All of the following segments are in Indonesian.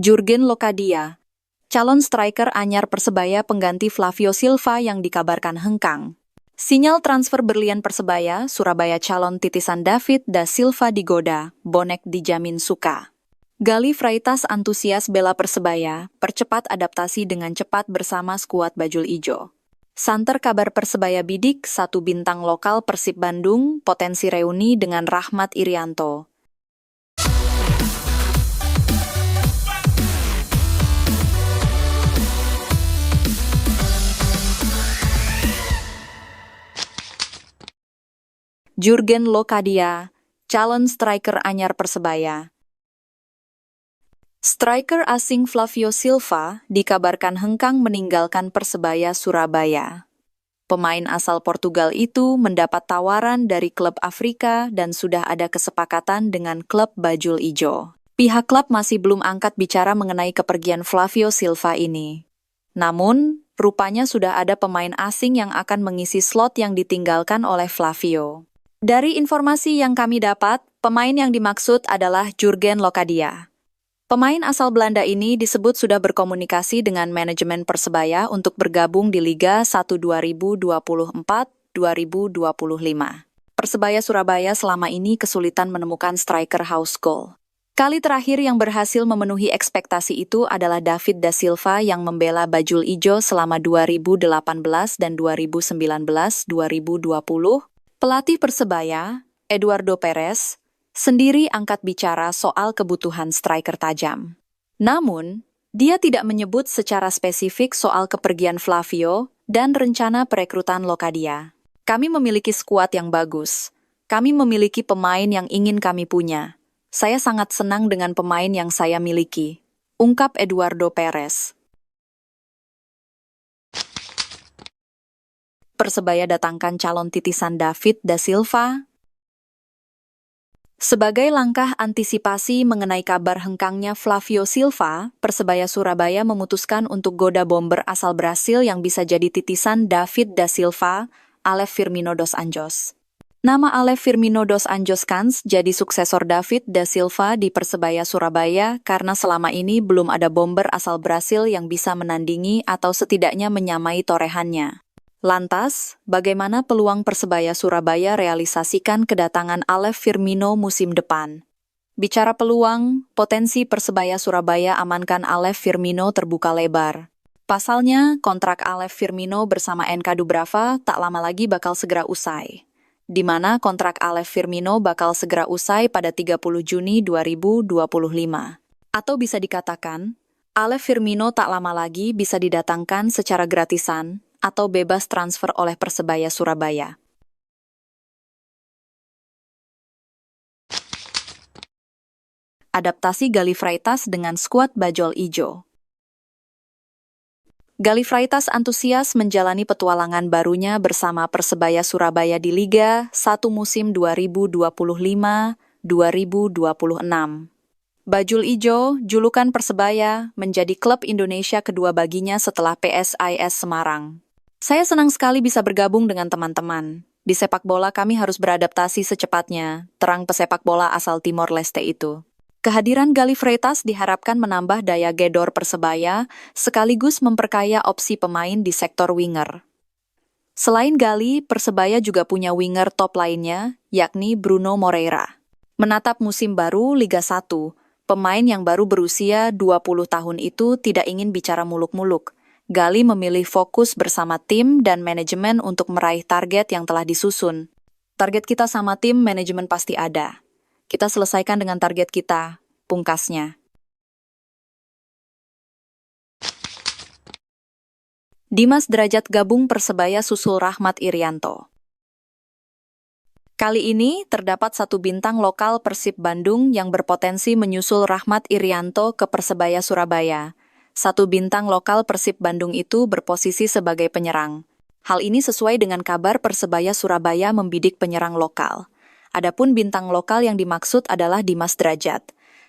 Jurgen Locadia, calon striker anyar Persebaya pengganti Flavio Silva yang dikabarkan hengkang. Sinyal transfer berlian Persebaya, Surabaya calon titisan David da Silva digoda, bonek dijamin suka. Gali Freitas antusias bela Persebaya, percepat adaptasi dengan cepat bersama skuad Bajul Ijo. Santer kabar Persebaya bidik, satu bintang lokal Persib Bandung, potensi reuni dengan Rahmat Irianto. Jurgen Locadia, calon striker anyar Persebaya. Striker asing Flavio Silva dikabarkan hengkang meninggalkan Persebaya Surabaya. Pemain asal Portugal itu mendapat tawaran dari klub Afrika dan sudah ada kesepakatan dengan klub Bajul Ijo. Pihak klub masih belum angkat bicara mengenai kepergian Flavio Silva ini. Namun, rupanya sudah ada pemain asing yang akan mengisi slot yang ditinggalkan oleh Flavio. Dari informasi yang kami dapat, pemain yang dimaksud adalah Jurgen Locadia. Pemain asal Belanda ini disebut sudah berkomunikasi dengan manajemen Persebaya untuk bergabung di Liga 1 2024-2025. Persebaya Surabaya selama ini kesulitan menemukan striker house goal. Kali terakhir yang berhasil memenuhi ekspektasi itu adalah David da Silva yang membela Bajul Ijo selama 2018 dan 2019-2020. Pelatih Persebaya, Eduardo Perez, sendiri angkat bicara soal kebutuhan striker tajam. Namun, dia tidak menyebut secara spesifik soal kepergian Flavio dan rencana perekrutan Locadia. Kami memiliki skuad yang bagus. Kami memiliki pemain yang ingin kami punya. Saya sangat senang dengan pemain yang saya miliki, ungkap Eduardo Perez. Persebaya datangkan calon titisan David da Silva. Sebagai langkah antisipasi mengenai kabar hengkangnya Flavio Silva, Persebaya Surabaya memutuskan untuk goda bomber asal Brasil yang bisa jadi titisan David da Silva, Alex Firmino dos Anjos. Nama Alex Firmino dos Anjos Kans jadi suksesor David da Silva di Persebaya Surabaya karena selama ini belum ada bomber asal Brasil yang bisa menandingi atau setidaknya menyamai torehannya. Lantas, bagaimana peluang Persebaya Surabaya realisasikan kedatangan Alex Firmino musim depan? Bicara peluang, potensi Persebaya Surabaya amankan Alex Firmino terbuka lebar. Pasalnya, kontrak Alex Firmino bersama NK Dubrava tak lama lagi bakal segera usai, di mana kontrak Alex Firmino bakal segera usai pada 30 Juni 2025. Atau bisa dikatakan, Alex Firmino tak lama lagi bisa didatangkan secara gratisan atau bebas transfer oleh Persebaya Surabaya. Adaptasi Gali Freitas dengan skuad Bajul Ijo. Gali Freitas antusias menjalani petualangan barunya bersama Persebaya Surabaya di Liga 1 musim 2025-2026. Bajul Ijo, julukan Persebaya, menjadi klub Indonesia kedua baginya setelah PSIS Semarang. Saya senang sekali bisa bergabung dengan teman-teman. Di sepak bola kami harus beradaptasi secepatnya, terang pesepak bola asal Timor Leste itu. Kehadiran Gali Freitas diharapkan menambah daya gedor Persebaya, sekaligus memperkaya opsi pemain di sektor winger. Selain Gali, Persebaya juga punya winger top lainnya, yakni Bruno Moreira. Menatap musim baru Liga 1, pemain yang baru berusia 20 tahun itu tidak ingin bicara muluk-muluk. Gali memilih fokus bersama tim dan manajemen untuk meraih target yang telah disusun. Target kita sama tim manajemen pasti ada. Kita selesaikan dengan target kita, pungkasnya. Dimas Drajat gabung Persebaya susul Rahmat Irianto. Kali ini terdapat satu bintang lokal Persib Bandung yang berpotensi menyusul Rahmat Irianto ke Persebaya Surabaya. Satu bintang lokal Persib Bandung itu berposisi sebagai penyerang. Hal ini sesuai dengan kabar Persebaya Surabaya membidik penyerang lokal. Adapun bintang lokal yang dimaksud adalah Dimas Drajat.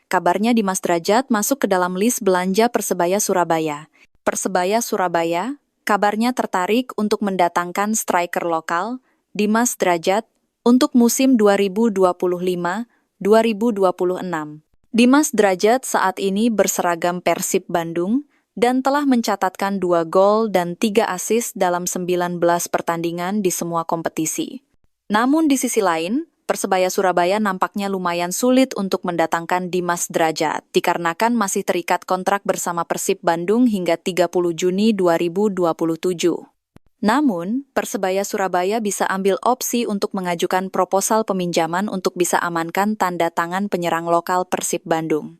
Kabarnya Dimas Drajat masuk ke dalam list belanja Persebaya Surabaya. Persebaya Surabaya, kabarnya tertarik untuk mendatangkan striker lokal, Dimas Drajat, untuk musim 2025-2026. Dimas Drajat saat ini berseragam Persib Bandung dan telah mencatatkan 2 gol dan 3 assist dalam 19 pertandingan di semua kompetisi. Namun di sisi lain, Persebaya Surabaya nampaknya lumayan sulit untuk mendatangkan Dimas Drajat dikarenakan masih terikat kontrak bersama Persib Bandung hingga 30 Juni 2027. Namun, Persebaya Surabaya bisa ambil opsi untuk mengajukan proposal peminjaman untuk bisa amankan tanda tangan penyerang lokal Persib Bandung.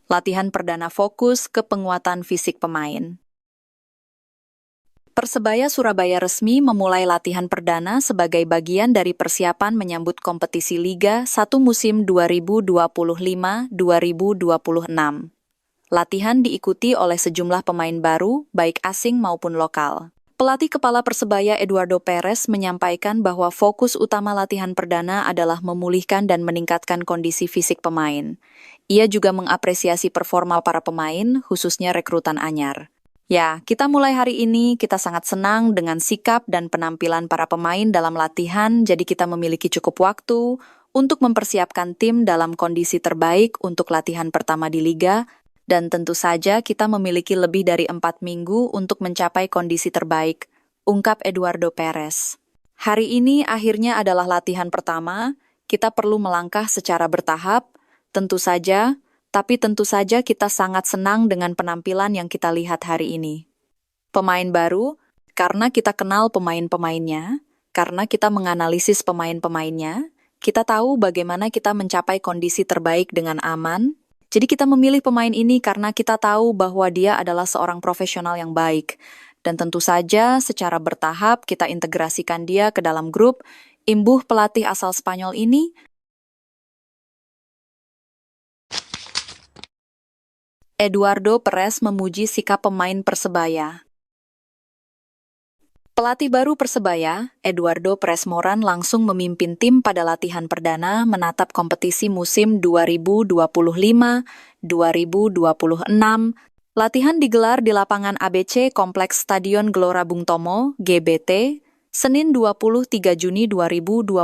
Latihan perdana fokus ke penguatan fisik pemain. Persebaya Surabaya resmi memulai latihan perdana sebagai bagian dari persiapan menyambut kompetisi Liga 1 musim 2025-2026. Latihan diikuti oleh sejumlah pemain baru, baik asing maupun lokal. Pelatih kepala Persebaya Eduardo Perez menyampaikan bahwa fokus utama latihan perdana adalah memulihkan dan meningkatkan kondisi fisik pemain. Ia juga mengapresiasi performa para pemain, khususnya rekrutan anyar. Ya, kita mulai hari ini, kita sangat senang dengan sikap dan penampilan para pemain dalam latihan, jadi kita memiliki cukup waktu untuk mempersiapkan tim dalam kondisi terbaik untuk latihan pertama di Liga. Dan tentu saja kita memiliki lebih dari 4 minggu untuk mencapai kondisi terbaik, ungkap Eduardo Perez. Hari ini akhirnya adalah latihan pertama, kita perlu melangkah secara bertahap, tentu saja kita sangat senang dengan penampilan yang kita lihat hari ini. Pemain baru, karena kita kenal pemain-pemainnya, karena kita menganalisis pemain-pemainnya, kita tahu bagaimana kita mencapai kondisi terbaik dengan aman. Jadi kita memilih pemain ini karena kita tahu bahwa dia adalah seorang profesional yang baik. Dan tentu saja secara bertahap kita integrasikan dia ke dalam grup. Imbuh pelatih asal Spanyol ini. Eduardo Perez memuji sikap pemain Persebaya. Pelatih baru Persebaya, Eduardo Perez Moran langsung memimpin tim pada latihan perdana menatap kompetisi musim 2025-2026. Latihan digelar di lapangan ABC Kompleks Stadion Gelora Bung Tomo, GBT, Senin 23 Juni 2025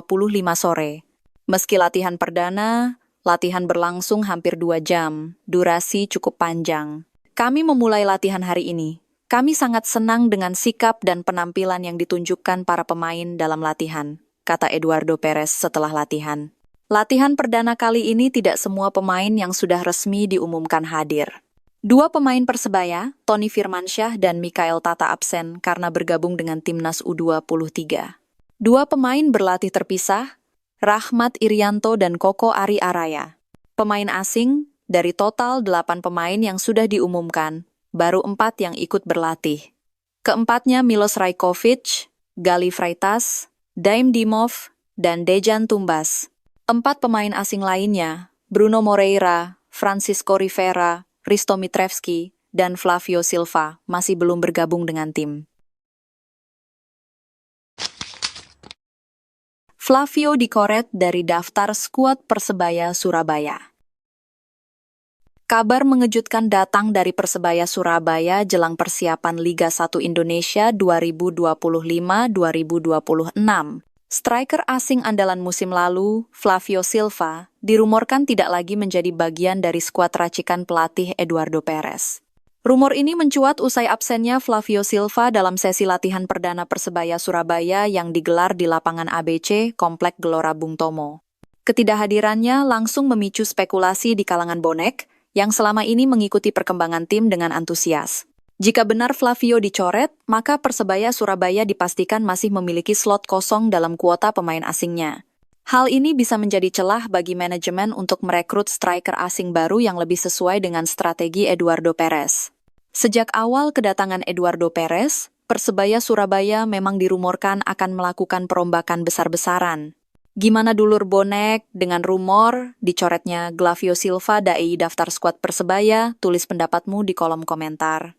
sore. Meski latihan perdana, latihan berlangsung hampir 2 jam, durasi cukup panjang. Kami memulai latihan hari ini. Kami sangat senang dengan sikap dan penampilan yang ditunjukkan para pemain dalam latihan, kata Eduardo Perez setelah latihan. Latihan perdana kali ini tidak semua pemain yang sudah resmi diumumkan hadir. 2 pemain Persebaya, Tony Firmansyah dan Mikael Tata absen karena bergabung dengan Timnas U23. 2 pemain berlatih terpisah, Rahmat Irianto dan Koko Ari Araya. Pemain asing, dari total 8 pemain yang sudah diumumkan, baru 4 yang ikut berlatih. Keempatnya Milos Rajkovic, Gali Freitas, Daim Dimov, dan Dejan Tumbas. 4 pemain asing lainnya, Bruno Moreira, Francisco Rivera, Risto Mitrevski, dan Flavio Silva, masih belum bergabung dengan tim. Flavio dikoret dari daftar skuad Persebaya Surabaya. Kabar mengejutkan datang dari Persebaya Surabaya jelang persiapan Liga 1 Indonesia 2025-2026. Striker asing andalan musim lalu, Flavio Silva, dirumorkan tidak lagi menjadi bagian dari skuad racikan pelatih Eduardo Perez. Rumor ini mencuat usai absennya Flavio Silva dalam sesi latihan perdana Persebaya Surabaya yang digelar di lapangan ABC Komplek Gelora Bung Tomo. Ketidakhadirannya langsung memicu spekulasi di kalangan bonek, yang selama ini mengikuti perkembangan tim dengan antusias. Jika benar Flavio dicoret, maka Persebaya Surabaya dipastikan masih memiliki slot kosong dalam kuota pemain asingnya. Hal ini bisa menjadi celah bagi manajemen untuk merekrut striker asing baru yang lebih sesuai dengan strategi Eduardo Perez. Sejak awal kedatangan Eduardo Perez, Persebaya Surabaya memang dirumorkan akan melakukan perombakan besar-besaran. Gimana dulur bonek dengan rumor dicoretnya Flavio Silva dari daftar skuad Persebaya? Tulis pendapatmu di kolom komentar.